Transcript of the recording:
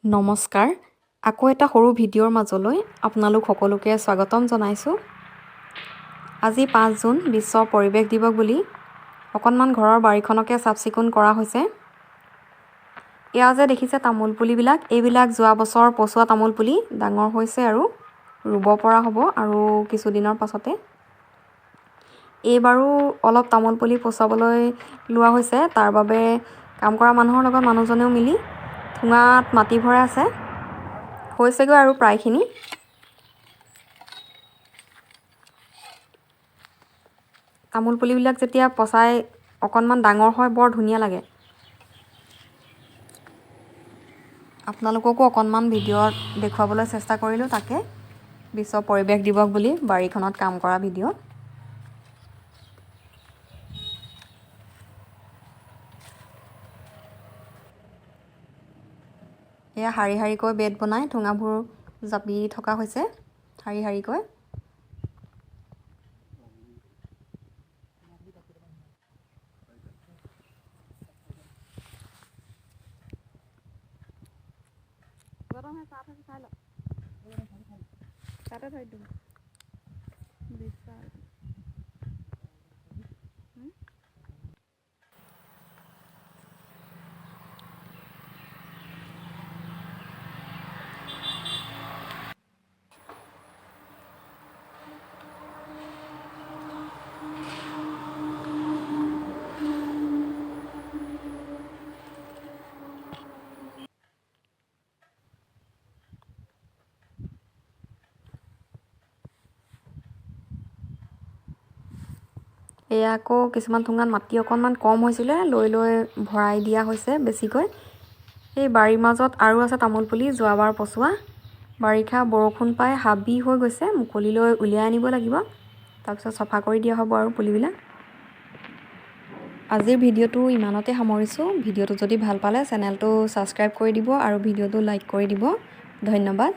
নমস্কাৰ আকৌ এটা সৰু ভিডিঅ'ৰ মাজলৈ আপোনালোক সকলোকে স্বাগতম জনাইছোঁ। আজি 5 জুন বিশ্ব পৰিৱেশ দিৱস বুলি অকণমান ঘৰৰ বাৰীখনকে চাফ চিকুণ কৰা হৈছে। এয়া যে দেখিছে তামোল পুলিবিলাক, এইবিলাক যোৱা বছৰ পচোৱা তামোল পুলি ডাঙৰ হৈছে আৰু ৰুব পৰা হ'ব আৰু কিছুদিনৰ পাছতে। এইবাৰো অলপ তামোল পুলি পচাবলৈ লোৱা হৈছে, তাৰ বাবে কাম কৰা মানুহৰ লগত মানুহজনেও মিলি ঠুঙাত মাটি ভৰাই আছে, হৈছেগৈ আৰু প্ৰায়খিনি। তামোল পুলিবিলাক যেতিয়া পচাই অকণমান ডাঙৰ হয় বৰ ধুনীয়া লাগে। আপোনালোককো অকণমান ভিডিঅ'ত দেখুৱাবলৈ চেষ্টা কৰিলোঁ, তাকে বিশ্ব পৰিৱেশ দিৱস বুলি বাৰীখনত কাম কৰা ভিডিঅ'। এয়া শাৰী শাৰীকৈ বেড বনাই ঠুঙাবোৰ জাপি থকা হৈছে, শাৰী শাৰীকৈ। এয়া আকৌ কিছুমান ঠুঙাত মাটি অকণমান কম হৈছিলে, লৈ লৈ ভৰাই দিয়া হৈছে বেছিকৈ। এই বাৰীৰ মাজত আৰু আছে তামোল পুলি যোৱাবাৰ পচোৱা। বাৰিষা বৰষুণ পাই হাবি হৈ গৈছে, মুকলিলৈ উলিয়াই আনিব লাগিব, তাৰপিছত চফা কৰি দিয়া হ'ব আৰু পুলিবিলাক। আজিৰ ভিডিঅ'টো ইমানতে সামৰিছোঁ। ভিডিঅ'টো যদি ভাল পালে চেনেলটো ছাবস্ক্ৰাইব কৰি দিব আৰু ভিডিঅ'টো লাইক কৰি দিব। ধন্যবাদ।